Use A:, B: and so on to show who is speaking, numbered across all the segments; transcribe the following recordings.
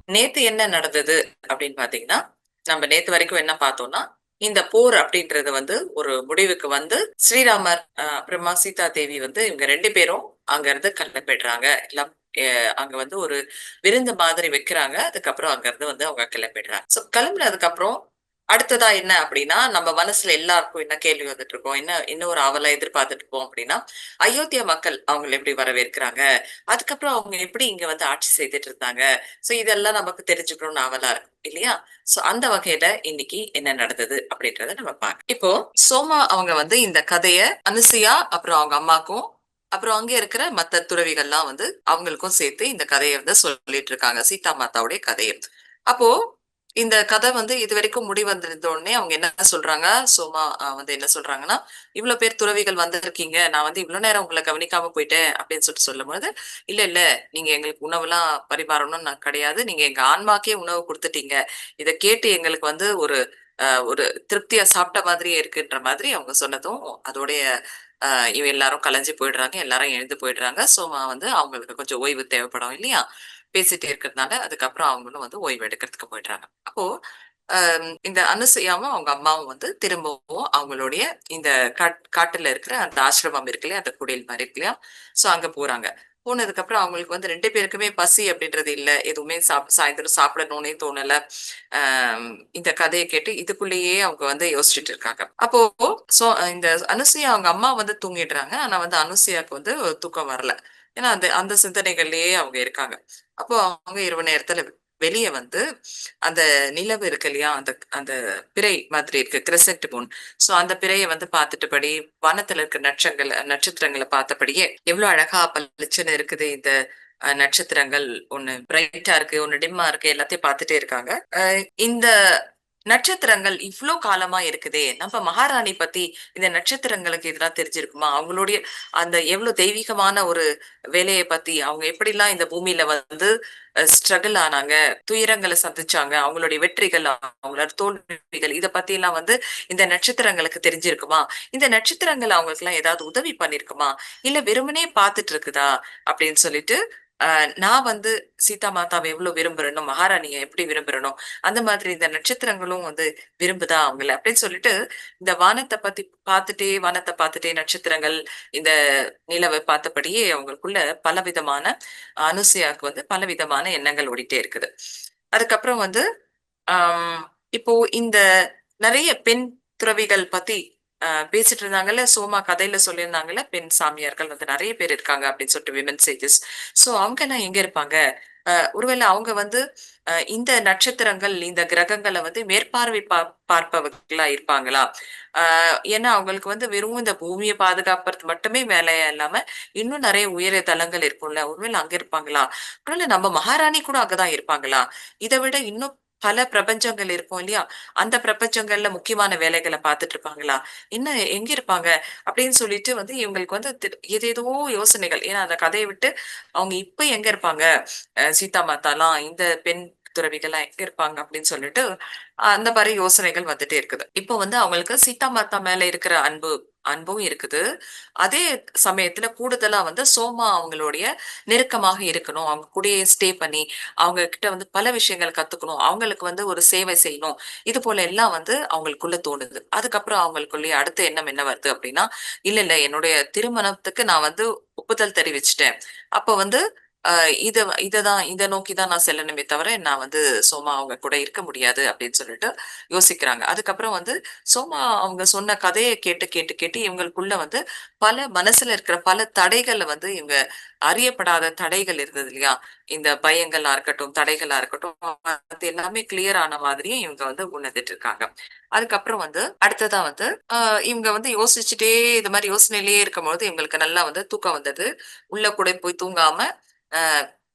A: நேத்து என்ன நடந்தது அப்படின்னு பாத்தீங்கன்னா, நம்ம நேத்து வரைக்கும் என்ன பார்த்தோம்னா, இந்த போர் அப்படின்றது வந்து ஒரு முடிவுக்கு வந்து ஸ்ரீராமர், அப்புறமா சீதா தேவி வந்து இவங்க 2 பேரும் அங்க இருந்து கிளம்பிடுறாங்க. எல்லாம் அங்க வந்து ஒரு விருந்து மாதிரி வைக்கிறாங்க. அதுக்கப்புறம் அங்க இருந்து வந்து அவங்க கிளம்பிடுறாங்க. ஸோ கிளம்புனதுக்கு அப்புறம் அடுத்ததா என்ன அப்படின்னா, நம்ம மனசுல எல்லாருக்கும் என்ன கேள்வி வந்துட்டு இருக்கோம். என்ன ஒரு ஆவலா எதிர்பார்த்துட்டு இருப்போம் அப்படின்னா, அயோத்தியா மக்கள் அவங்கள எப்படி வரவேற்கிறாங்க? அதுக்கப்புறம் அவங்க எப்படி இங்க வந்து ஆட்சி செய்துட்டு இருந்தாங்க? சோ இதெல்லாம் நமக்கு தெரிஞ்சுக்கணும்னு ஆவலா இருக்கும் இல்லையா? சோ அந்த வகையில இன்னைக்கு என்ன நடந்தது அப்படின்றத நம்ம பார்க்கலாம். இப்போ சோமா அவங்க வந்து இந்த கதைய அனுசுயா அப்புறம் அவங்க அம்மாக்கும் அப்புறம் அங்க இருக்கிற மத்த துறவிகள்லாம் வந்து அவங்களுக்கும் சேர்த்து இந்த கதைய வந்து சொல்லிட்டு இருக்காங்க. சீதா மாதாவுடைய கதைய. அப்போ இந்த கதை வந்து இதுவரைக்கும் முடிவடைந்த உடனே அவங்க என்ன சொல்றாங்க, சோமா வந்து என்ன சொல்றாங்கன்னா, "இவ்ளோ பேர் துறவிகள் வந்திருக்கீங்க. நான் வந்து இவ்ளோ நேரம் உங்கள கவனிக்காம போயிட்டேன்." அப்படின்னு சொல்லும்பொழுது, "இல்ல, இல்ல. நீங்க எங்களுக்கு உணவுலாம் பரிமாறணும்னு நான் கிடையாது. நீங்க எங்க ஆன்மாக்கே உணவு குடுத்துட்டீங்க. இத கேட்டு எங்களுக்கு வந்து ஒரு திருப்தியா சாப்பிட்ட மாதிரியே இருக்குன்ற மாதிரி அவங்க சொன்னதும், அதோடைய அ இவ எல்லாரும் கலைஞ்சு போயிடுறாங்க. எல்லாரும் எழுந்து போயிடுறாங்க. சோமா வந்து அவங்களுக்கு கொஞ்சம் ஓய்வு தேவைப்படும் இல்லையா? பேசிட்டே இருக்கிறதுனால, அதுக்கப்புறம் அவங்களும் வந்து ஓய்வு எடுக்கிறதுக்கு போயிடுறாங்க. அப்போ இந்த அனுசூயாவும், அவங்க அம்மாவும் வந்து திரும்பவும் அவங்களுடைய இந்த காட்டுல இருக்கிற அந்த ஆசிரமம் இருக்கு இல்லையா? அந்த குடில் மாரி இருக்கு இல்லையா? சோ அங்க போறாங்க. போனதுக்கப்புறம் அவங்களுக்கு வந்து 2 பேருக்குமே பசி அப்படின்றது இல்ல. எதுவுமே சாயந்தரம் சாப்பிடணும்னே தோணல. இந்த கதைய கேட்டு இதுக்குள்ளேயே அவங்க வந்து யோசிச்சுட்டு இருக்காங்க. அப்போ சோ இந்த அனுசூயா அவங்க அம்மா வந்து தூங்கிடுறாங்க. ஆனா வந்து அனுசூயாக்கு வந்து தூக்கம் வரல. ஏன்னா அந்த அந்த சிந்தனைகள்லயே அவங்க இருக்காங்க. அப்போ அவங்க இரவு நேரத்துல வெளிய வந்து அந்த நிலவு இருக்கு இல்லையா? அந்த அந்த பிறை மாதிரி இருக்கு. Crescent Moon. சோ அந்த பிறைய வந்து பார்த்துட்டபடி, வானத்துல இருக்க நட்சத்திரங்கள பார்த்தபடியே, எவ்ளோ அழகா பளிச்சுன்னு இருக்குது இந்த நட்சத்திரங்கள். ஒண்ணு பிரைட்டா இருக்கு, ஒண்ணு டிம்மா இருக்கு. எல்லாத்தையும் பார்த்துட்டே இருக்காங்க. இந்த நட்சத்திரங்கள் இவ்ளோ காலமா இருக்குதே! நம்ம மகாராணி பத்தி இந்த நட்சத்திரங்களுக்கு இதெல்லாம் தெரிஞ்சிருக்குமா? அவங்களுடைய அந்த எவ்ளோ தெய்வீகமான ஒரு வேலைய பத்தி, அவங்க எப்படிலாம் இந்த பூமியில வந்து ஸ்ட்ரகிள் ஆனாங்க, துயரங்கள சந்திச்சாங்க, அவங்களுடைய வெற்றிகள், அவங்களோட தோல்விகள் இத பத்திலாம் வந்து இந்த நட்சத்திரங்களுக்கு தெரிஞ்சிருக்குமா? இந்த நட்சத்திரங்கள் அவங்களுக்கெல்லாம் ஏதாவது உதவி பண்ணியிருக்குமா? இல்ல வெறுமனே பார்த்துட்டு இருக்குதா? அப்படின்னு சொல்லிட்டு, நான் வந்து சீதா மாதாவ எவ்ளோ விரும்புறேனோ, மகாராணிய எப்படி விரும்புறேனோ, அந்த மாதிரி இந்த நட்சத்திரங்களும் வந்து விரும்புதா அவங்கள அப்படின்னு சொல்லிட்டு, இந்த வானத்த பார்த்துட்டே நட்சத்திரங்கள், இந்த நிலவ பார்த்தபடியே அவங்களுக்குள்ள பலவிதமான அனுசூயாவுக்கு வந்து பலவிதமான எண்ணங்கள் ஓடிட்டே இருக்குது. அதுக்கப்புறம் வந்து ஆம், இப்போ இந்த நெறைய பெண் துறவிகள் பத்தி பேசிட்டு இருந்தாங்கல்ல, சோமா கதையில சொல்லியிருந்தாங்கல்ல, பெண் சாமியார்கள் வந்து நெறைய பேர் இருக்காங்க அப்படின்னு சொல்லிட்டு விமன் சேஜஸ். சோ அவங்கலாம் எங்க இருப்பாங்க? ஒருவேளை அவங்க வந்து இந்த நட்சத்திரங்கள், இந்த கிரகங்கள வந்து மேற்பார்வை பார்ப்பவர்களா இருப்பாங்களா? அ ஏன்னா அவங்களுக்கு வந்து வெறும் இந்த பூமிய பாதுகாப்பது மட்டுமே வேலையா இல்லாம, இன்னும் நெறைய உயரிய தலங்கள் இருக்கும்ல. ஒருவேளை அங்க இருப்பாங்களா? ஒருவேளை நம்ம மகாராணி கூட அங்க தான் இருப்பாங்களா? இத விட இன்னும் பல பிரபஞ்சங்கள் இருக்கும் இல்லையா? அந்த பிரபஞ்சங்கள்ல முக்கியமான வேலைகள பார்த்துட்டு இருப்பாங்களா? எங்க இருப்பாங்க? அப்படின்னு சொல்லிட்டு வந்து இவங்களுக்கு வந்து ஏதேதோ யோசனைகள். ஏன்னா அந்த கதைய விட்டு அவங்க இப்ப எங்க இருப்பாங்க? சீதா மாதாலாம், இந்த பெண் துறவிகள்லாம் எங்க இருப்பாங்க? அப்படின்னு சொல்லிட்டு, அந்த மாரி யோசனைகள் வந்துட்டே இருக்குது. இப்போ வந்து அவங்களுக்கு சீதா மாதா மேல இருக்கிற அன்பும் இருக்குது. அதே சமயத்துல கூடுதலா வந்து சோமா அவங்களுடைய நெருக்கமாக இருக்கணும். அவங்க கூடயே ஸ்டே பண்ணி, அவங்க கிட்ட வந்து பல விஷயங்கள் கத்துக்கணும். அவங்களுக்கு வந்து ஒரு சேவை செய்யணும். இது போல எல்லாம் வந்து அவங்களுக்குள்ள தோணுது. அதுக்கப்புறம் அவங்களுக்குள்ளயே அடுத்த எண்ணம் என்ன வருது அப்படின்னா, இல்ல, இல்ல என்னுடைய திருமணத்துக்கு நான் வந்து ஒப்புதல் தெரிவிச்சுட்டேன். அப்ப வந்து அ இத இத நோக்கி தான் நான் செல்லணுமே தவிர, நான் வந்து சோமா அவங்க கூட இருக்க முடியாது அப்படின்னு சொல்லிட்டு யோசிக்கிறாங்க. அதுக்கப்புறம் வந்து சோமா அவங்க சொன்ன கதைய கேட்டு இவங்களுக்குள்ள வந்து மனசுல இருக்கிற பல தடைகள வந்து இவங்க அறியப்படாத தடைகள் இருந்தது இல்லையா? இந்த பயங்களா இருக்கட்டும், தடைகளா இருக்கட்டும், அது எல்லாமே கிளியர் ஆன மாதிரியே இவங்க வந்து உணர்ந்துட்டு இருக்காங்க. அதுக்கப்புறம் வந்து அடுத்ததா வந்து அ இவங்க வந்து யோசிச்சுட்டே இது மாரி யோசனையிலேயே இருக்கும்பொழுது இவங்களுக்கு நல்லா வந்து தூக்கம் வந்தது. உள்ள கூட போய் தூங்காம, அ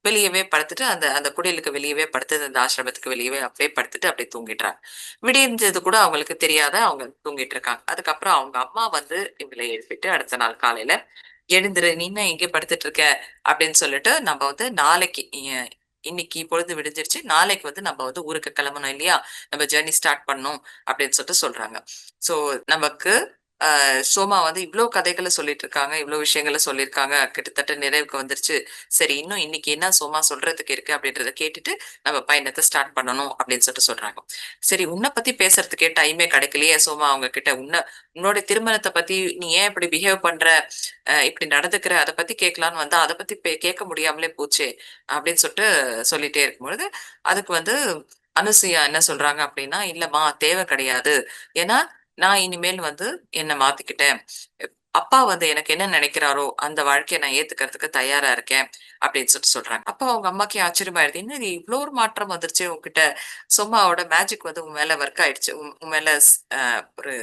A: வெளியவே படுத்துட்டு அந்த அந்த குடிலுக்கு வெளியவே படுத்து அந்த ஆசிரமத்துக்கு வெளியவே அப்படியே படுத்துட்டு அப்படியே தூங்கிடுறாங்க. விடிஞ்சது கூட அவங்களுக்கு தெரியாத அவங்க தூங்கிட்டு இருக்காங்க. அதுக்கப்புறம் அவங்க அம்மா வந்து இவங்கள எழுப்பிட்டு அடுத்த நாள் காலையில, "எழுந்துரு! நீ என்ன இங்கே படுத்துட்டு இருக்க?" அப்படின்னு சொல்லிட்டு நம்ம வந்து நாளைக்கு இன்னைக்கு பொழுது விடிஞ்சிருச்சு. நாளைக்கு வந்து நம்ம வந்து ஊருக்கு கிளம்பணும் இல்லையா? நம்ம ஜர்னி ஸ்டார்ட் பண்ணணும் அப்படின்னு சொல்லிட்டு சொல்றாங்க. ஸோ நமக்கு சோமா வந்து இவ்ளோ கதைகள சொல்லிட்டு இருக்காங்க. இவ்ளோ விஷயங்கள சொல்லியிருக்காங்க. கிட்டத்தட்ட நிறைவுக்கு வந்துருச்சு. சரி இன்னும் இன்னைக்கு என்ன சோமா சொல்றதுக்கு இருக்கு அப்படின்றத கேட்டுட்டு நம்ம பயணத்த ஸ்டார்ட் பண்ணணும் அப்படின்னு சொல்றாங்க. சரி உன்ன பத்தி பேசுறதுக்கே டைமே கிடைக்கலையே சோமா அவங்க கிட்ட. உன்னோட திருமணத்த பத்தி நீ ஏன் இப்படி பிஹேவ் பண்ற? இப்படி நடந்துக்கிற அத பத்தி கேட்கலான்னு வந்தா, அத பத்தி கேட்க முடியாமலே போச்சே! அப்படின்னு சொல்லிட்டே இருக்கும்பொழுது, அதுக்கு வந்து அனுசூயா என்ன சொல்றாங்க அப்படின்னா, "இல்லம்மா தேவை கிடையாது. ஏன்னா, நான் இனிமேல் வந்து என்ன மாத்திக்கிட்டேன். அப்பா வந்து எனக்கு என்ன நினைக்கிறாரோ, அந்த வாழ்க்கைய நான் ஏத்துக்கிறதுக்கு தயாரா இருக்கேன்." அப்படின்னு சொல்றாங்க. அப்போ அவங்க அம்மாக்கே ஆச்சரியமாயிடுது. "என்னது இவ்ளோ ஒரு மாற்றம் வந்துருச்சு உன்கிட்ட. சும்மாவோட மேஜிக் வந்து உன் மேல ஒர்க் ஆயிடுச்சு. உன் மேல ஒரு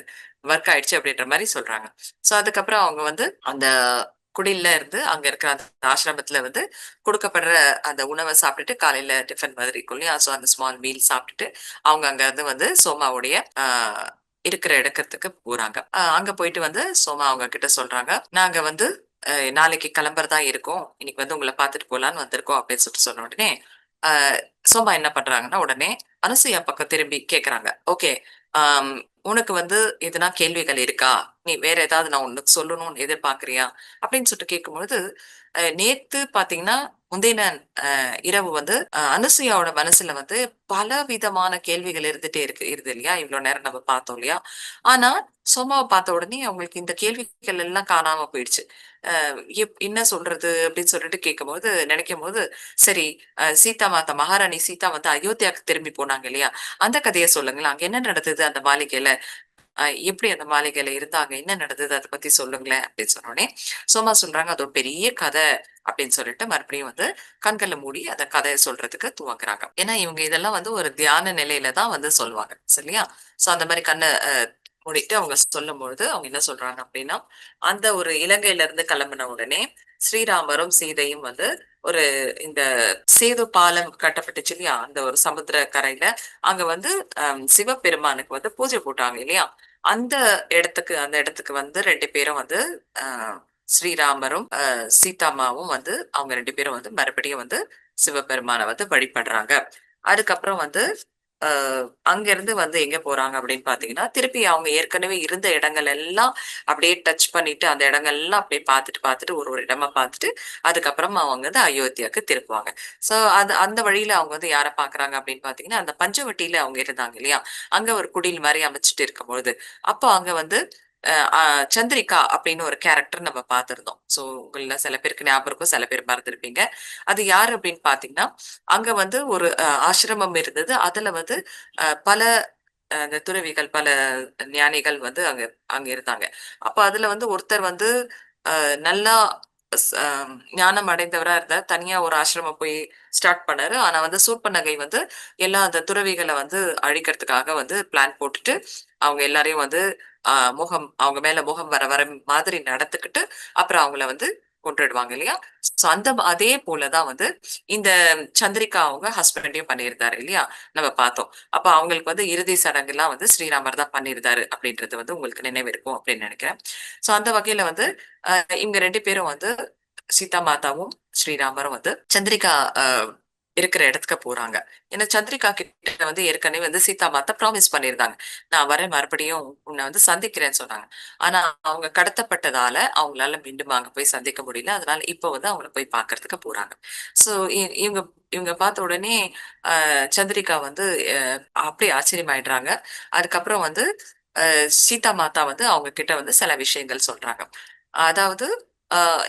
A: ஒர்க் ஆயிடுச்சு." அப்படின்ற மாரி சொல்றாங்க. அதுக்கப்புறம் அவங்க வந்து அந்த குடில்ல இருந்து அங்க இருக்கிற அந்த ஆசிரமத்துல வந்து குடுக்கப்படுற அந்த உணவ சாப்பிட்டுட்டு காலையில டிஃபன் மாதிரி இருக்கும் இல்லையா? அந்த ஸ்மால் மீல் சாப்பிட்டுட்டு அவங்க அங்க இருந்து வந்து சோமாவுடைய இருக்கிற இடத்துக்கு போறாங்க. அங்க போயிட்டு வந்து சோமா அவங்க கிட்ட சொல்றாங்க. "நாங்க வந்து நாளைக்கு கிளம்புறதா இருக்கோம். இன்னைக்கு வந்து உங்கள பார்த்துட்டு போலான்னு வந்திருக்கோம்." அப்படின்னு சொன்ன உடனே, அ சோமா என்ன பண்றாங்கன்னா, உடனே அனசூயா பக்கம் திரும்பி கேட்கறாங்க. "ஓகே. ஆம் உனக்கு வந்து எதுனா கேள்விகள் இருக்கா? நீ வேற ஏதாவது நான் உனக்கு சொல்லணும்னு எதிர்பார்க்கிறியா?" அப்படின்னு கேட்கும்பொழுது, நேத்து பார்த்தீங்கன்னா, முந்தின இரவு வந்து அனுசூயாவோட மனசுல வந்து பலவிதமான கேள்விகள் இருந்தது இல்லையா? இவ்ளோ நேரம் நம்ம பார்த்தோம் இல்லையா? ஆனா, சோமாவ பார்த்த உடனே அவங்களுக்கு இந்த கேள்விகள் எல்லாம் காணாம போயிடுச்சு. என்ன சொல்றது? அப்படின்னு கேட்கும்போது நினைக்கும்போது, சரி சீதா மாதா மகாராணி சீதா வந்து அயோத்தியாவுக்கு திரும்பி போனாங்க இல்லையா? அந்த கதைய சொல்லுங்களேன். அங்க என்ன நடந்தது அந்த மாளிகையில? எப்படி அந்த மாளிகையில இருந்தாங்க? என்ன நடந்தது? அத பத்தி சொல்லுங்களேன் அப்படின்னு சொன்னோனே, சோமா சொல்றாங்க, "அது ஒரு பெரிய கதை" அப்படின்னு மறுபடியும் வந்து கண்கள மூடி அந்த கதைய சொல்றதுக்கு துவங்குறாங்க. ஏன்னா இவங்க இதெல்லாம் வந்து ஒரு தியான நிலையில தான் வந்து சொல்லுவாங்க. சரியா? அந்த மாரி கண்ண மூடிட்டு அவங்க சொல்லும்பொழுது, அவங்க என்ன சொல்றாங்க அப்படின்னா, அந்த ஒரு இலங்கையில இருந்து கிளம்பின உடனே ஸ்ரீராமரும், சீதையும் வந்து ஒரு இந்த சேது பாலம் கட்டப்பட்டுச்சு இல்லையா? அந்த ஒரு சமுத்திர கரையில அங்க வந்து சிவபெருமானுக்கு வந்து பூஜை போட்டாங்க இல்லையா? அந்த இடத்துக்கு வந்து 2 பேரும் வந்து அ ஸ்ரீராமரும், சீதாம்மாவும் வந்து அவங்க 2 பேரும் வந்து மறுபடியும் வந்து சிவபெருமான வந்து வழிபடுறாங்க. அதுக்கப்புறம் வந்து அ அங்கருந்து வந்து எங்க போறாங்க அப்படின்னு பார்த்தீங்கன்னா, திருப்பி அவங்க ஏற்கனவே இருந்த இடங்கள் எல்லாம் அப்படியே டச் பண்ணிட்டு, அந்த இடங்கள்லாம் அப்படியே பார்த்துட்டு ஒரு ஒரு இடமா பார்த்துட்டு, அதுக்கப்புறமா அவங்க வந்து அயோத்தியாக்கு திரும்புவாங்க. அந்த வழியில அவங்க வந்து யார பார்க்குறாங்க அப்படின்னு பார்த்தீங்கன்னா, அந்த பஞ்சவட்டியில அவங்க இருந்தாங்க இல்லையா? அங்க ஒரு குடில் மாரி அமைச்சுட்டு இருக்கும்பொழுது, அப்போ அங்க வந்து அ அ சந்திரிகா அப்படின்னு ஒரு கேரக்டர் நம்ம பார்த்திருந்தோம். உங்கள்ல சில பேருக்கு ஞாபகம் இருக்கும், சில பேர் மறந்திருப்பீங்க. அது யாரு அப்படின்னு பார்த்தீங்கன்னா, அங்க வந்து ஒரு ஆசிரமம் இருந்தது. அதுல வந்து பல அந்த துறவிகள், பல ஞானிகள் வந்து அங்க அங்க இருந்தாங்க. அப்ப அதுல வந்து ஒருத்தர் வந்து நல்லா ஸ் அ ஞானம் அடைந்தவரா இருந்தார். தனியா ஒரு ஆசிரமம் போய் ஸ்டார்ட் பண்ணாரு. ஆனா வந்து சூர்ப்பனகை வந்து எல்லா அந்த துறவிகள வந்து அழிக்கிறதுக்காக வந்து பிளான் போட்டுட்டு, அவங்க எல்லாரையும் வந்து அவங்க மேல முகம் வர மாதிரி நடந்துக்கிட்டு, அப்புறம் அவங்கள வந்து கொன்றுடுவாங்க இல்லையா? அதே போல தான் வந்து இந்த சந்திரிகா அவங்க ஹஸ்பண்டையும் பண்ணியிருந்தாரு இல்லையா? நம்ம பார்த்தோம். அப்ப அவங்களுக்கு வந்து இறுதி சடங்குலாம் வந்து ஸ்ரீராமர் தான் பண்ணியிருந்தாரு அப்படின்றது வந்து உங்களுக்கு நினைவு இருக்கும் அப்படின்னு நினைக்கிறேன். அந்த வகையில வந்து இவங்க 2 பேரும் வந்து சீதா மாதாவும், ஸ்ரீராமரும் வந்து சந்திரிகா இருக்கிற இடத்துக்கு போறாங்க. ஏன்னா சந்திரிகா கிட்ட வந்து ஏற்கனவே வந்து சீதா மாதா ப்ராமிஸ் பண்ணியிருந்தாங்க. நான் வரேன் மறுபடியும் உன்ன வந்து சந்திக்கிறேன்னு சொன்னாங்க. ஆனா அவங்க கடத்தப்பட்டதால அவங்களால மீண்டும் அங்க போய் சந்திக்க முடியல. அதனால இப்ப வந்து அவங்கள போய் பார்க்கறதுக்கு போறாங்க. ஸோ இவங்க இவங்க பார்த்த உடனே சந்திரிகா வந்து அ அப்படியே ஆச்சரியமாயிடுறாங்க. அதுக்கப்புறம் வந்து சீதா மாதா வந்து அவங்க கிட்ட வந்து சில விஷயங்கள் சொல்றாங்க. அதாவது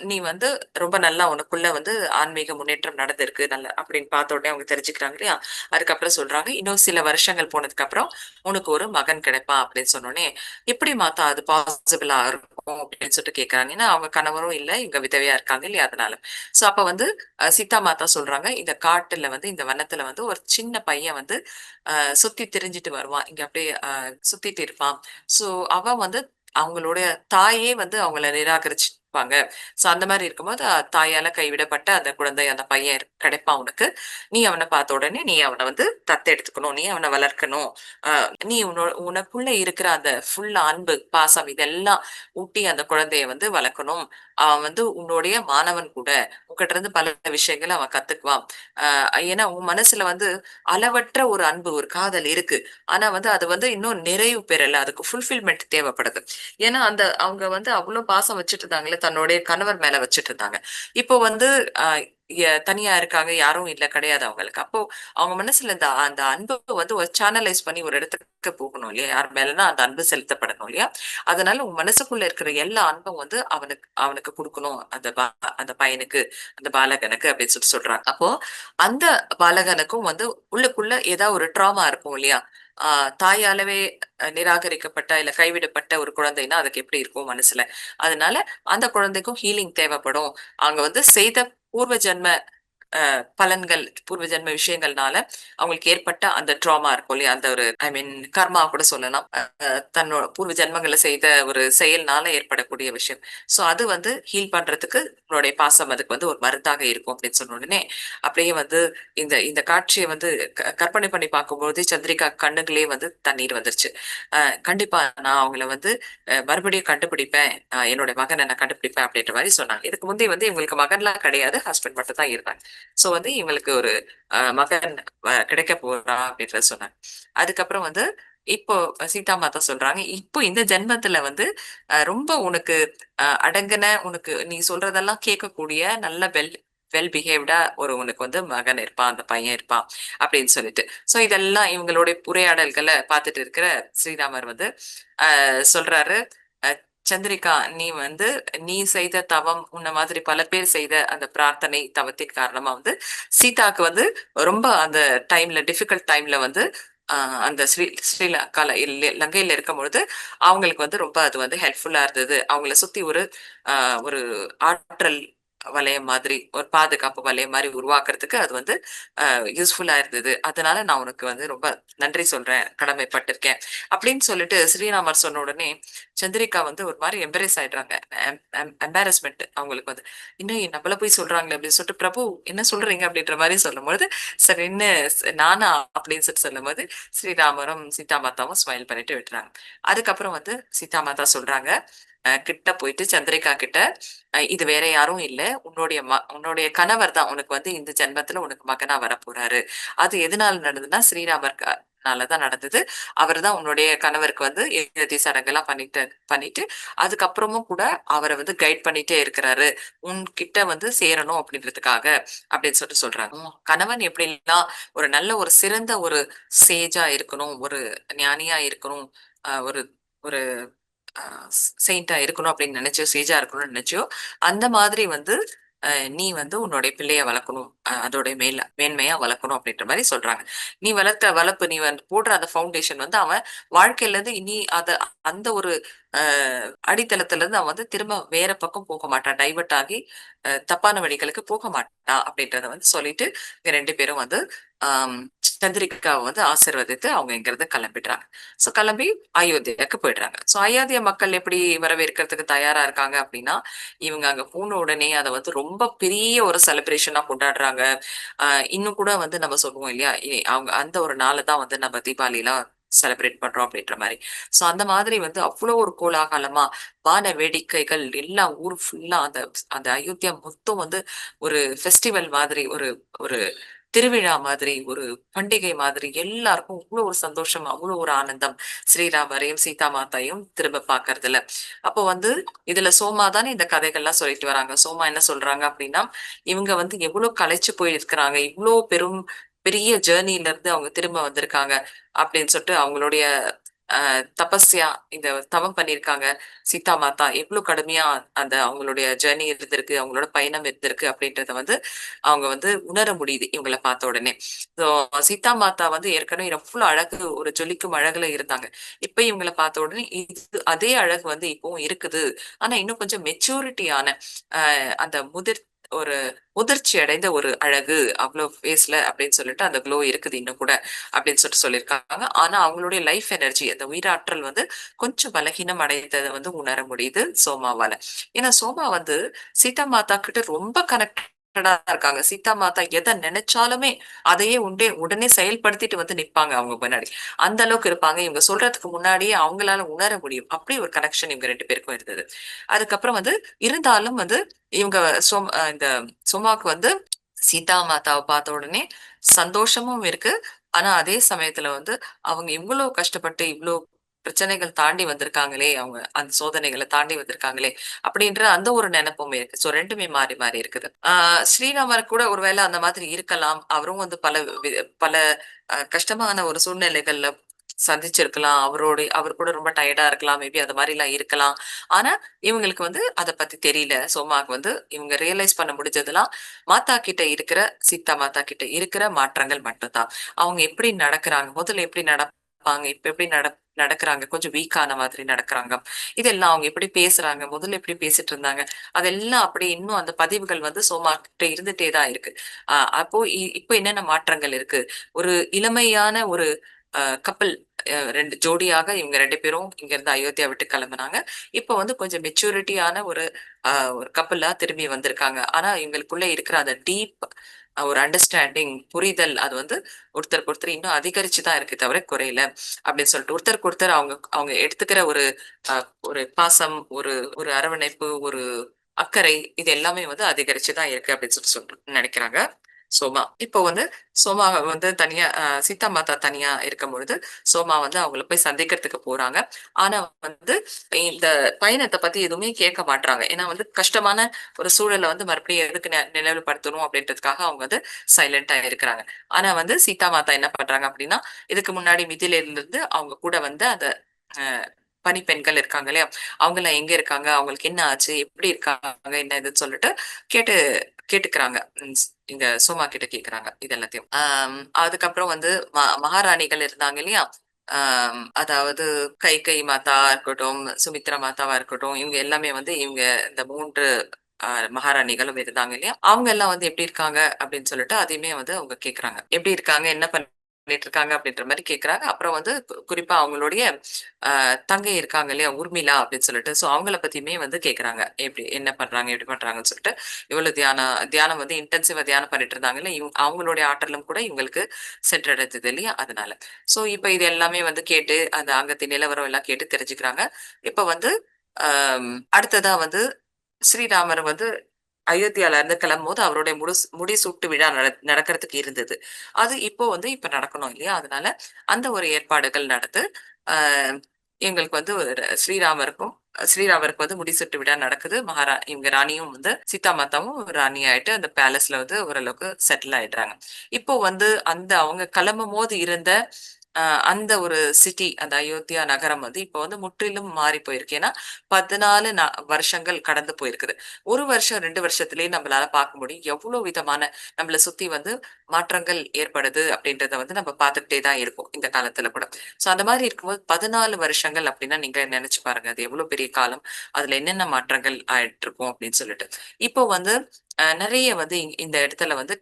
A: நீ வந்து ரொம்ப நல்லா உனக்குள்ள வந்து ஆன்மீக முன்னேற்றம் நடந்திருக்கு நல்ல அப்படின்னு பார்த்த உடனே அவங்க தெரிஞ்சுக்கிறாங்க இல்லையா? அதுக்கப்புறம் சொல்றாங்க, "இன்னும் சில வருஷங்கள் போனதுக்கப்புறம் உனக்கு ஒரு மகன் கிடைப்பான்" அப்படின்னு சொன்னோனே, "எப்படி மாதா அது பாசிபிளா இருக்கும்?" அப்படின்னு கேட்கறாங்க. ஏன்னா அவங்க கணவரும் இல்ல, இவங்க விதவையா இருக்காங்க இல்லையா? அதனால. அப்ப வந்து சீதா மாதா சொல்றாங்க, "இந்த காட்டுல வந்து இந்த வனத்துல வந்து ஒரு சின்ன பையன் வந்து சுத்தி திரிஞ்சுட்டு வருவான். இங்க அப்படியே சுத்திட்டு இருப்பான். ஸோ அவன் வந்து அவங்களுடைய தாயே வந்து அவங்கள நிராகரிச்சு இருப்பாங்க. சோ அந்த மாரி இருக்கும்போது தாயால கைவிடப்பட்ட அந்த குழந்தை, அந்த பையன் கிடைப்பான் உனக்கு. நீ அவன பார்த்த உடனே நீ அவன வந்து தத்தெடுத்துக்கணும். நீ அவன வளர்க்கணும். அ நீ உனக்குள்ள இருக்கிற அந்த ஃபுல் அன்பு, பாசம் இதெல்லாம் ஊட்டி அந்த குழந்தைய வந்து வளர்க்கணும். அவன் வந்து உன்னுடைய மாணவன் கூட. உன்கிட்ட இருந்து பல விஷயங்கள அவன் கத்துக்குவான். அ ஏன்னா உன் மனசுல வந்து அளவற்ற ஒரு அன்பு, ஒரு காதல் இருக்கு. ஆனா வந்து அது வந்து இன்னும் நிறைவு பெறல. அதுக்கு ஃபுல்ஃபில்மென்ட் தேவைப்படுது. ஏன்னா அவங்க வந்து அவ்ளோ பாசம் வச்சுட்டு இருந்தாங்கல்ல, தன்னுடைய கணவர் மேல வச்சுட்டு இருந்தாங்க. இப்போ வந்து அ தனியா இருக்காங்க. யாரும் இல்ல கிடையாது அவங்களுக்கு. அப்போ அவங்க மனசுல இந்த அந்த அன்ப வந்து ஒரு சேனலைஸ் பண்ணி ஒரு இடத்துக்கு போகணும் இல்லையா? யார் மேலனா அந்த அன்பு செலுத்தப்படணும் இல்லையா? அதனால உன் மனசுக்குள்ள இருக்கிற எல்லா அன்பும் வந்து அவனுக்கு அவனுக்கு குடுக்கணும். அந்த பையனுக்கு, அந்த பாலகனுக்கு அப்படின்னு சொல்றாங்க. அப்போ அந்த பாலகனுக்கும் வந்து உள்ளுக்குள்ள ஏதாவது ஒரு ட்ராமா இருக்கும் இல்லையா? ஆ தாயாலவே நிராகரிக்கப்பட்ட, இல்ல கைவிடப்பட்ட ஒரு குழந்தைன்னா, அதுக்கு எப்படி இருக்கும் மனசுல? அதனால அந்த குழந்தைக்கும் ஹீலிங் தேவைப்படும். அங்க வந்து செய்த பூர்வ ஜென்ம பலன்கள், பூர்வ ஜென்ம விஷயங்கள்னால அவங்களுக்கு ஏற்பட்ட அந்த ட்ராமா இருக்கும் இல்லையா? அந்த ஒரு ஐ மீன் கர்மா கூட சொல்லலாம். தன்னோட பூர்வ ஜென்மங்கள்ல செய்த ஒரு செயல்னால ஏற்படக்கூடிய விஷயம். ஸோ அது வந்து ஹீல் பண்றதுக்கு உன்னுடைய பாசம் அதுக்கு வந்து ஒரு மருந்தாக இருக்கும் அப்படின்னு சொன்ன உடனே, அப்படியே வந்து இந்த இந்த காட்சிய வந்து கற்பனை பண்ணி பார்க்கும்போது சந்திரிகா கண்ணுக்குள்ளயே வந்து தண்ணீர் வந்துருச்சு. அ கண்டிப்பா நான் அவங்கள வந்து மறுபடியும் கண்டுபிடிப்பேன். என்னோட மகன நான் கண்டுபிடிப்பேன் அப்படின்ற மாரி சொன்னாங்க. இதுக்கு முந்தி வந்து இவங்களுக்கு மகன்லாம் கிடையாது. ஹஸ்பண்ட் மட்டும் தான் இருந்தாங்க. சோ வந்து இவங்களுக்கு ஒரு மகன் கிடைக்க போறான் அப்படின்றத சொன்னாங்க. அதுக்கப்புறம் வந்து இப்போ சீதா மாதா சொல்றாங்க, இப்போ இந்த ஜென்மத்துல வந்து ரொம்ப உனக்கு அடங்குன உனக்கு நீ சொல்றதெல்லாம் கேட்கக்கூடிய நல்ல வெல் பிஹேவ்டா ஒரு உனக்கு வந்து மகன் இருப்பான், அந்த பையன் இருப்பான் அப்படின்னு சொல்லிட்டு. சோ இதெல்லாம் இவங்களுடைய உரையாடல்கள பார்த்துட்டு இருக்கிற ஸ்ரீராமர் வந்து சொல்றாரு, அ "சந்திரிகா நீ வந்து நீ செய்த தவம், உன்ன மாதிரி பல பேர் செய்த அந்த பிரார்த்தனை, தவத்தின் காரணமா வந்து சீதாக்கு வந்து ரொம்ப அந்த டிஃபிகல்ட் டைம்ல வந்து அ அந்த ஸ்ரீலங்கால லங்கையில இருக்கும்பொழுது, அவங்களுக்கு வந்து ரொம்ப அது வந்து ஹெல்ப்ஃபுல்லா இருந்தது. அவங்கள சுத்தி அ ஒரு ஆற்றல் வளையம் மாதிரி, ஒரு பாதுகாப்பு வளையம் மாரி உருவாக்குறதுக்கு அது வந்து யூஸ்ஃபுல்லா இருந்தது. அதனால நான் உனக்கு வந்து ரொம்ப நன்றி சொல்றேன். கடமைப்பட்டிருக்கேன்." அப்படின்னு சொல்லிட்டு ஸ்ரீராமர் சொன்ன உடனே, சந்திரிகா வந்து ஒரு மாரி எம்பரேஸ் ஆயிடுறாங்க. எம்பாரஸ்மென்ட் அவங்களுக்கு வந்து. "இன்னும் நம்மள போய் சொல்றாங்களே!" அப்படின்னு சொல்லிட்டு, "பிரபு என்ன சொல்றீங்க?" அப்படின்ற மாரி சொல்லும்பொழுது, சரின்னு நானா அப்படின்னு சொல்லும்போது, ஸ்ரீராமரும், சீதா மாதாவும் ஸ்மைல் பண்ணிட்டு விட்டுறாங்க. அதுக்கப்புறம் வந்து சீதா மாதா சொல்றாங்க, கிட்ட போயிட்டு சந்திரிகா கிட்ட, இது வேற யாரும் இல்ல. உன்னுடைய கணவர் தான் உனக்கு வந்து இந்த ஜென்மத்துல உனக்கு மகனா வரப்போறாரு. அது எதனால நடந்ததுன்னா, ஸ்ரீராமர் னால தான் நடந்தது. அவர் தான் உன்னுடைய கணவருக்கு வந்து இறுதி சடங்கெல்லாம் பண்ணிட்டு, அதுக்கப்புறமும் கூட அவர வந்து கைட் பண்ணிட்டே இருக்கிறாரு. உன்கிட்ட வந்து சேரணும் அப்படின்றதுக்காக, அப்படின்னு சொல்லிட்டு சொல்றாங்க. கணவன் எப்படிலாம் ஒரு நல்ல ஒரு சிறந்த ஒரு சேஜா இருக்கணும், ஒரு ஞானியா இருக்கணும், ஒரு ஒரு அ செயின்ட்டா இருக்கணும் அப்படின்னு நினைச்சோ, சேஜா இருக்கணும்னு நினைச்சியோ, அந்த மாதிரி வந்து நீ வந்து உன்னுடைய பிள்ளைய வளர்க்கணும். அதோட மேன்மையா வளர்க்கணும் அப்படின்ற மாரி சொல்றாங்க. நீ வளர்த்த வளர்ப்பு நீ வந்து போடுற அந்த ஃபவுண்டேஷன் வந்து அவன் வாழ்க்கையில இருந்து இனி அந்த ஒரு அ அடித்தளத்துல இருந்து அவன் வந்து திரும்ப வேற பக்கம் போக மாட்டான். டைவர்ட் ஆகி தப்பான வழிகளுக்கு போக மாட்டான் அப்படின்றத வந்து சொல்லிட்டு, இங்க 2 பேரும் வந்து ஆம் சந்திரிகாவ வந்து ஆசீர்வதித்து அவங்க இங்கிருந்து கிளம்பிடுறாங்க. சோ கிளம்பி அயோத்தியாக்கு போயிடுறாங்க. சோ அயோத்தியா மக்கள் எப்படி வரவேற்கிறதுக்கு தயாரா இருக்காங்க அப்படின்னா, இவங்க அங்க போன உடனே அத வந்து ரொம்ப பெரிய ஒரு செலிப்ரேஷனா கொண்டாடுறாங்க. அ இன்னும் கூட வந்து நம்ம சொல்லுவோம் இல்லையா? அவங்க அந்த ஒரு நாள தான் வந்து நம்ம தீபாவளிலாம் செலிப்ரேட் பண்றோம் அப்படின்ற மாரி. சோ அந்த மாதிரி வந்து அவ்ளோ ஒரு கோலாகலமா, வான வேடிக்கைகள் எல்லாம் ஊர் ஃபுல்லா அந்த அந்த அயோத்தியா மொத்தம் வந்து ஒரு ஃபெஸ்டிவல் மாதிரி ஒரு ஒரு திருவிழா மாதிரி, ஒரு பண்டிகை மாதிரி எல்லாருக்கும் அவ்ளோ ஒரு சந்தோஷம், அவ்ளோ ஒரு ஆனந்தம். ஸ்ரீராமரையும், சீதா மாதாவையும் திரும்ப பார்க்கறதுல. அப்போ வந்து இதுல சோமா தானே இந்த கதைகள்லாம் சொல்லிட்டு வராங்க. சோமா என்ன சொல்றாங்க அப்டின்னா, இவங்க வந்து எவ்ளோ களைச்சு போயிருக்கிறாங்க. இவ்ளோ பெரிய ஜர்னில இருந்து அவங்க திரும்ப வந்திருக்காங்க. அப்டின்னு சொல்லிட்டு அவங்களுடைய தபஸ்யா இந்த தவம் பண்ணியிருக்காங்க. சீதா மாதா எவ்ளோ கடுமையா அந்த அவங்களுடைய ஜர்னி இருந்திருக்கு, அவங்களோட பயணம் இருந்திருக்கு அப்படின்றத வந்து அவங்க வந்து உணர முடியுது இவங்கள பார்த்த உடனே. ஸோ சீதா மாதா வந்து ஏற்கனவே எவ்ளோ அழகு ஒரு ஜொலிக்கும் அழகுல இருந்தாங்க. இப்ப இவங்கள பார்த்த உடனே அதே அழகு வந்து இப்பவும் இருக்குது. ஆனா இன்னும் கொஞ்சம் மெச்சூரிட்டியான அந்த ஒரு முதிர்ச்சி அடைந்த ஒரு அழகு அவ்வளோ ஃபேஸ்ல அப்படின்னு சொல்லிட்டு அந்த க்ளோ இருக்குது இன்னும் கூட அப்படின்னு சொல்லிட்டு சொல்லியிருக்காங்க. ஆனா அவங்களுடைய லைஃப் எனர்ஜி அந்த உயிராற்றல் வந்து கொஞ்சம் பலகீனம் அடைந்ததை வந்து உணர முடியுது சோமாவால. ஏன்னா சோமா வந்து சீதா மாதா கிட்ட ரொம்ப கனெக்டடா இருக்காங்க. சீதா மாதா எதை நினைச்சாலுமே அதையே உடனே செயல்படுத்திட்டு வந்து நிப்பாங்க அவங்க முன்னாடி. அந்த அளவுக்கு இருப்பாங்க. இவங்க சொல்றதுக்கு முன்னாடியே அவங்களால உணர முடியும். அப்படி ஒரு கனெக்ஷன் இவங்க 2 பேருக்கும் இருந்தது. அதுக்கப்புறம் வந்து இருந்தாலும் வந்து இவங்க இந்த சோமாக்கு வந்து சீதா மாதாவ பார்த்த உடனே சந்தோஷமும் இருக்கு. ஆனா அதே சமயத்துல வந்து அவங்க இவ்ளோ கஷ்டப்பட்டு இவ்ளோ பிரச்சனைகள் தாண்டி வந்திருக்காங்களே! அவங்க அந்த சோதனைகள தாண்டி வந்திருக்காங்களே! அப்படின்ற அந்த ஒரு நெனப்பும் இருக்கு. ஸோ 2மே மாறி, மாறி இருக்குது. ஸ்ரீராமர் கூட ஒரு வேள அந்த மாதிரி இருக்கலாம். அவரும் வந்து பல கஷ்டமான ஒரு சூழ்நிலைகள்ல சந்திச்சிருக்கலாம். அவர் கூட ரொம்ப டயர்டா இருக்கலாம். மேபி அது மாரிலாம் இருக்கலாம். ஆனா, இவங்களுக்கு வந்து அத பத்தி தெரியல. சோமாக்கு வந்து இவங்க ரியலைஸ் பண்ண முடிஞ்சதெல்லாம், மாதா கிட்ட இருக்கிற சீதா மாதா கிட்ட இருக்கிற மாற்றங்கள் மட்டும் தான். அவங்க எப்படி நடக்குறாங்க, முதல்ல எப்படி நடப்பாங்க, இப்ப எப்படி நடக்குறாங்க, கொஞ்சம் வீக் ஆன மாதிரி நடக்குறாங்க. இதெல்லாம் அவங்க எப்படி பேசுறாங்க, முதல்ல எப்படி பேசிட்டு இருந்தாங்க, அதெல்லாம் அப்படியே இன்னும் அந்த பதிவுகள் வந்து சோமா கிட்ட இருந்துட்டே தான் இருக்கு. அப்போ இப்ப என்னென்ன மாற்றங்கள் இருக்கு? ஒரு இளமையான ஒரு கப்பிள் 2 ஜோடியாக இவங்க 2 பேரும் இங்கருந்து அயோத்தியா விட்டு கிளம்புனாங்க. இப்ப வந்து கொஞ்சம் மெச்சூரிட்டியான அ ஒரு கப்பிளா திரும்பி வந்திருக்காங்க. ஆனா இவங்களுக்குள்ள இருக்கிற அந்த டீப் ஒரு அண்டர்ஸ்டாண்டிங், புரிதல் அது வந்து ஒருத்தருக்கு ஒருத்தர் இன்னும் அதிகரிச்சு தான் இருக்கே தவிர குறையல. அப்படின்னு சொல்லிட்டு ஒருத்தருக்கு ஒருத்தர் அவங்க அவங்க எடுத்துக்கிற அ ஒரு பாசம், ஒரு ஒரு அரவணைப்பு, ஒரு அக்கறை இது எல்லாமே வந்து அதிகரிச்சு தான் இருக்கு அப்படின்னு சொல்லிட்டு நினைக்கிறாங்க. சோமா. இப்போ வந்து சோமா வந்து தனியா சீதா மாதா தனியா இருக்கும்பொழுது, சோமா வந்து அவங்கள போய் சந்திக்கிறதுக்கு போறாங்க. ஆனா வந்து இந்த பயணத்த பத்தி எதுவுமே கேட்க மாட்றாங்க. ஏன்னா வந்து கஷ்டமான ஒரு சூழல வந்து மறுபடியும் எதுக்கு நினைவுபடுத்தணும் அப்படின்றதுக்காக அவங்க வந்து சைலன்ட்டா இருக்கிறாங்க. ஆனா வந்து சீதா மாதா என்ன பண்றாங்க அப்படின்னா, இதுக்கு முன்னாடி மிதிலைல இருந்து அவங்க கூட வந்த அந்த அ பணிப்பெண்கள் இருக்காங்க இல்லையா? அவங்கலாம் எங்க இருக்காங்க? அவங்களுக்கு என்ன ஆச்சு? எப்படி இருக்காங்க? என்ன ஏதுன்னு சொல்லிட்டு கேட்டு கேட்டுக்கிறாங்க. இந்த சோமா கிட்ட கேட்குறாங்க இது எல்லாத்தையும். அதுக்கப்புறம் வந்து மகாராணிகள் இருந்தாங்க இல்லையா? அதாவது கைகேயி மாதாவா இருக்கட்டும், சுமித்ரா மாதாவா இருக்கட்டும், இவங்க எல்லாமே வந்து இவங்க இந்த 3 அ மகாராணிகளும் இருந்தாங்க இல்லையா? அவங்க எல்லாம் வந்து எப்படி இருக்காங்க? அப்படின்னு சொல்லிட்டு அதையுமே வந்து அவங்க கேட்குறாங்க. எப்படி இருக்காங்க? என்ன பண்ணிட்டு இருக்காங்க? அப்படின்ற மாரி கேட்குறாங்க. அப்புறம் வந்து குறிப்பா அவங்களுடைய தங்கை இருக்காங்க இல்லையா? உர்மிளா அப்படின்னு சொல்லிட்டு. ஸோ அவங்கள பத்தியுமே வந்து கேட்குறாங்க. எப்படி என்ன பண்றாங்க? எப்படி பண்றாங்கன்னு சொல்லிட்டு. இவ்வளவு தியானம் வந்து இன்டென்சிவா தியானம் பண்ணிட்டு இருந்தாங்கல்ல, அவங்களுடைய ஆற்றலும் கூட இவங்களுக்கு சென்றடைந்தது இல்லையா? அதனால. ஸோ இப்ப இது எல்லாமே வந்து கேட்டு, அந்த அங்கத்தின் நிலவரம் எல்லாம் கேட்டு தெரிஞ்சுக்கிறாங்க. இப்ப வந்து அடுத்ததா வந்து ஸ்ரீராமர் வந்து அயோத்தியால இருந்து கிளம்பும்போது அவருடைய முடிசூட்டு விழா நடக்கிறதுக்கு இருந்தது. அது இப்ப நடக்கணும் இல்லையா? அதனால அந்த ஒரு ஏற்பாடுகள் நடந்து, அ எங்களுக்கு வந்து ஸ்ரீராமருக்கு வந்து முடிசூட்டு விழா நடக்குது. இவங்க ராணியும் வந்து சீதா மாதாவும் ராணி ஆயிட்டு அந்த பேலஸ்ல வந்து ஓரளவுக்கு செட்டில் ஆயிடுறாங்க. இப்போ வந்து அவங்க கிளம்பும்போது இருந்த அ அந்த ஒரு சிட்டி அந்த அயோத்தியா நகரம் வந்து இப்போ வந்து முற்றிலும் மாறி போயிருக்கு. ஏன்னா 14 வருஷங்கள் கடந்து போயிருக்குது. 1 வருஷம் 2 வருஷத்திலேயே நம்மளால பார்க்க முடியும். எவ்வளோ விதமான நம்மள சுத்தி வந்து மாற்றங்கள் ஏற்படுது அப்படின்றத வந்து நம்ம பார்த்துக்கிட்டே தான் இருக்கோம் இந்த காலத்துல கூட. ஸோ அந்த மாரி இருக்கும்போது 14 வருஷங்கள் அப்படின்னா நீங்க நெனச்சு பாருங்க. அது எவ்வளோ பெரிய காலம். அதுல என்னென்ன மாற்றங்கள் ஆயிட்டுருக்கும் அப்படின்னு சொல்லிட்டு. இப்போ வந்து நெறைய வந்து இந்த இடத்துல வந்து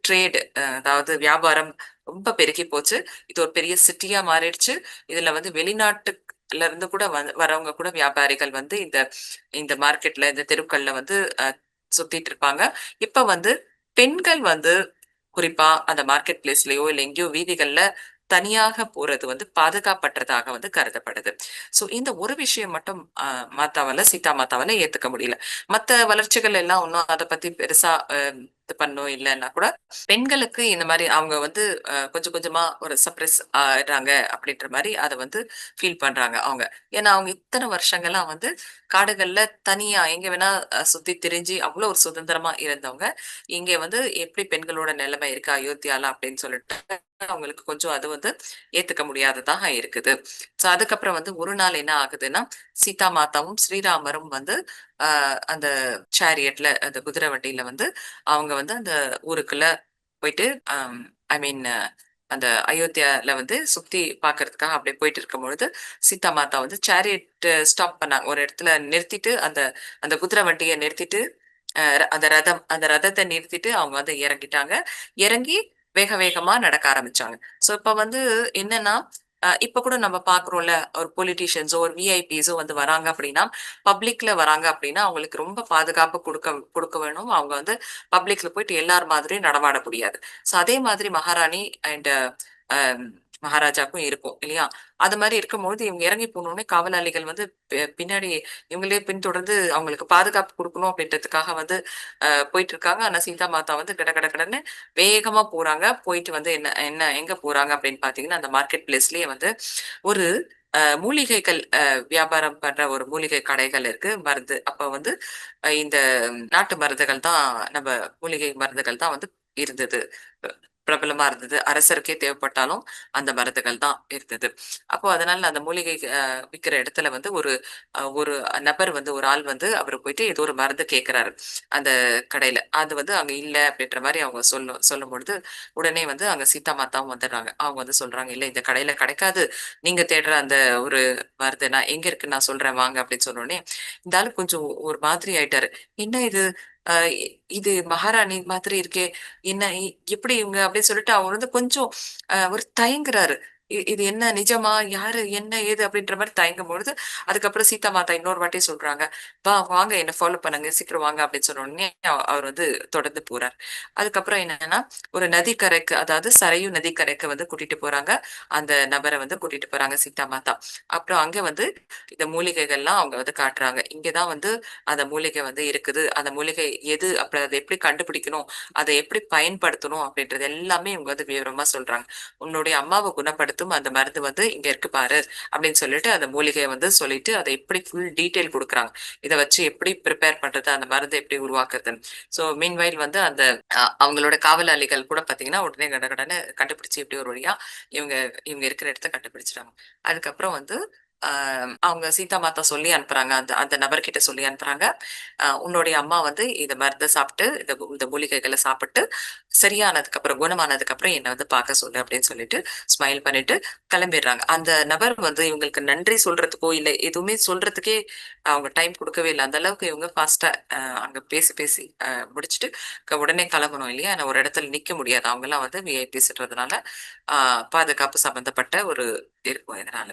A: அதாவது வியாபாரம் ரொம்ப பெருகி போச்சு. இது ஒரு பெரிய சிட்டியா மாறிடுச்சு. இதுல வந்து வெளிநாட்டுல இருந்து கூட வரவங்க கூட வியாபாரிகள் வந்து இந்த இந்த மார்க்கெட்ல, இந்த தெருக்கள்ல வந்து சுத்திட்டு இருப்பாங்க. இப்ப வந்து பெண்கள் வந்து குறிப்பா அந்த மார்க்கெட் பிளேஸ்லயோ, இல்ல எங்கேயோ வீதிகள்ல தனியாக போறது வந்து பாதுகாப்பற்றதாக வந்து கருதப்படுது. சோ இந்த ஒரு விஷயம் மட்டும் சீதா மாதாவால ஏத்துக்க முடியல. மத்த வளர்ச்சிகள் எல்லாம் ஒண்ணும் அத பத்தி பெருசா இது பண்ணும் இல்லன்னா கூட, பெண்களுக்கு இந்த மாரி அவங்க வந்து கொஞ்சம் கொஞ்சமா ஒரு சப்ரஸ் ஆயிடுறாங்க அப்படின்ற மாரி அத வந்து ஃபீல் பண்றாங்க அவங்க. ஏன்னா அவங்க இத்தன வருஷங்களா வந்து காடுகள்ல தனியா எங்க வேணா சுத்தி திரிஞ்சு அவ்வளோ ஒரு சுதந்திரமா இருந்தவங்க. இங்க வந்து எப்படி பெண்களோட நிலைமை இருக்கு அயோத்தியால அப்படின்னு சொல்லிட்டு அவங்களுக்கு கொஞ்சம் அது வந்து ஏத்துக்க முடியாததாக இருக்குது. சோ அதுக்கப்புறம் வந்து ஒரு நாள் என்ன ஆகுதுன்னா, சீதா மாதாவும், ஸ்ரீராமரும் வந்து அந்த அந்த குதிரை வண்டியில வந்து அவங்க வந்து அந்த ஊருக்குள்ள போயிட்டு ஐ மீன் அந்த அயோத்தியால வந்து சுத்தி பார்க்கறதுக்காக அப்படியே போயிட்டு இருக்கும்பொழுது, சீதா மாதா வந்து சேரியட் ஸ்டாப் பண்ணாங்க. ஒரு இடத்துல நிறுத்திட்டு அந்த அந்த குதிரை வண்டிய நிறுத்திட்டு அந்த ரதத்த நிறுத்திட்டு அவங்க வந்து இறங்கிட்டாங்க. இறங்கி வேக வேகமா நடக்க ஆரம்பிச்சாங்க. ஸோ இப்ப வந்து என்னன்னா, இப்ப கூட நம்ம பார்க்குறோம்ல, ஒரு பொலிட்டீஷியன்ஸோ, ஒரு விஐபிஸோ வந்து வராங்க அப்படின்னா, பப்ளிக்ல வராங்க அப்படின்னா, அவங்களுக்கு ரொம்ப பாதுகாப்பு குடுக்க குடுக்க வேணும். அவங்க வந்து பப்ளிக்ல போயிட்டு எல்லார் மாதிரியும் நடமாட முடியாது. ஸோ அதே மாதிரி மகாராணி அண்ட் அ மகாராஜாக்கும் இருக்கும் இல்லையா? அது மாரி இருக்கும்பொழுது இவங்க இறங்கி போனோனே காவலாளிகள் வந்து பின்னாடி இவங்களே பின்தொடர்ந்து அவங்களுக்கு பாதுகாப்பு குடுக்கணும் அப்படின்றதுக்காக வந்து போயிட்டு இருக்காங்க. ஆனா சீதா மாதா வந்து கட கட கடன்னு வேகமா போறாங்க. போயிட்டு வந்து என்ன என்ன எங்க போறாங்க அப்படின்னு பார்த்தீங்கன்னா, அந்த மார்க்கெட் பிளேஸ்லயே வந்து ஒரு மூலிகைகள் வியாபாரம் பண்ற ஒரு மூலிகை கடைகள் இருக்கு. மருந்து. அப்ப வந்து இந்த நாட்டு மருந்துகள் தான் நம்ம மூலிகை மருந்துகள் தான் வந்து இருந்தது. பிரபலமா இருந்தது. அரசருக்கே தேவைப்பட்டாலும் அந்த மருந்துகள் தான் இருந்தது. அப்போ அதனால அந்த மூலிகை விக்கிற இடத்துல வந்து ஒரு நபர் வந்து ஒரு ஆள் வந்து அவரு போயிட்டு ஏதோ ஒரு மருந்து கேட்கிறாரு. அந்த கடையில. அது வந்து அங்க இல்ல அப்படின்ற மாரி அவங்க சொல்லும்பொழுது, உடனே வந்து அங்க சீதா மாதாவும் வந்துடுறாங்க. அவங்க வந்து சொல்றாங்க, "இல்ல இந்த கடையில கிடைக்காது. நீங்க தேடுற அந்த ஒரு மருந்து நான் எங்க இருக்குன்னு நான் சொல்றேன் வாங்க" அப்படின்னு சொன்னோனே, இந்த ஆளு கொஞ்சம் ஒரு மாதிரி ஆயிட்டாரு. "என்ன இது? அ இது மகாராணி மாதிரி இருக்கே! என்ன எப்படி இவங்க?" அப்படின்னு சொல்லிட்டு அவர் வந்து கொஞ்சம் ஒரு தயங்குறாரு. இது என்ன நிஜமா? யாரு? என்ன? ஏது? அப்படின்ற மாரி தயங்கும்பொழுது, அதுக்கப்புறம் சீதா மாதா இன்னொரு வாட்டி சொல்றாங்க, வாங்க என்ன ஃபாலோ பண்ணுங்க. சீக்கிரம் வாங்க" அப்படின்னு சொன்ன உடனே அவர் வந்து தொடர்ந்து போறார். அதுக்கப்புறம் என்னன்னா, ஒரு நதிக்கரைக்கு அதாவது சரையு நதிக்கரைக்கு வந்து கூட்டிட்டு போறாங்க. அந்த நபர வந்து கூட்டிட்டு போறாங்க சீதா மாதா. அப்புறம் அங்க வந்து இந்த மூலிகைகள்லாம் அவங்க வந்து காட்டுறாங்க. இங்க தான் வந்து அந்த மூலிகை வந்து இருக்குது. அந்த மூலிகை எது? அப்புறம் அத எப்படி கண்டுபிடிக்கணும்? அத எப்படி பயன்படுத்தணும்? அப்படின்றது எல்லாமே இவங்க வந்து விவரமா சொல்றாங்க. "உன்னுடைய அம்மாவ குணப்படுத்தும் அந்த மருந்து வந்து இங்க இருக்கு பாரு" அப்படின்னு சொல்லிட்டு அந்த மூலிகைய வந்து சொல்லிட்டு, அத எப்படி ஃபுல் டீட்டெயில் குடுக்குறாங்க. இத வச்சு எப்படி பிரிப்பேர் பண்றது? அந்த மருந்த எப்படி உருவாக்குறதுன்னு. ஸோ மீன்வைல் வந்து அந்த அவங்களோட காவலாளிகள் கூட பார்த்தீங்கன்னா, உடனே கடகடன்னு கண்டுபிடிச்சு எப்படியோ ஒரு வழியா இவங்க இவங்க இருக்கிற இடத்த கண்டுபிடிச்சுட்டாங்க. அதுக்கப்புறம் வந்து அ அவங்க சீதா மாதா சொல்லி அனுப்புறாங்க. அந்த அந்த நபர்கிட்ட சொல்லி அனுப்புறாங்க. உன்னுடைய அம்மா வந்து இந்த மருந்த சாப்பிட்டு, இந்த மூலிகைகள சாப்பிட்டு சரியானதுக்கப்புறம், குணமானதுக்கப்புறம் என்ன வந்து பார்க்க சொல்லு அப்படின்னு சொல்லிட்டு, ஸ்மைல் பண்ணிட்டு கிளம்பிடுறாங்க. அந்த நபர் வந்து இவங்களுக்கு நன்றி சொல்றதுக்கோ, இல்ல எதுவுமே சொல்றதுக்கே அவங்க டைம் குடுக்கவே இல்ல. அந்த அளவுக்கு இவங்க ஃபாஸ்ட்டா அங்க பேசி பேசி முடிச்சுட்டு உடனே கிளம்பணும் இல்லையா? நான் ஒரு இடத்துல நிக்க முடியாது. அவங்கலாம் வந்து விஐபிஸ்ன்றதுனால, ஆ பாதுகாப்பு சம்பந்தப்பட்ட ஒரு இருக்கும் இதனால.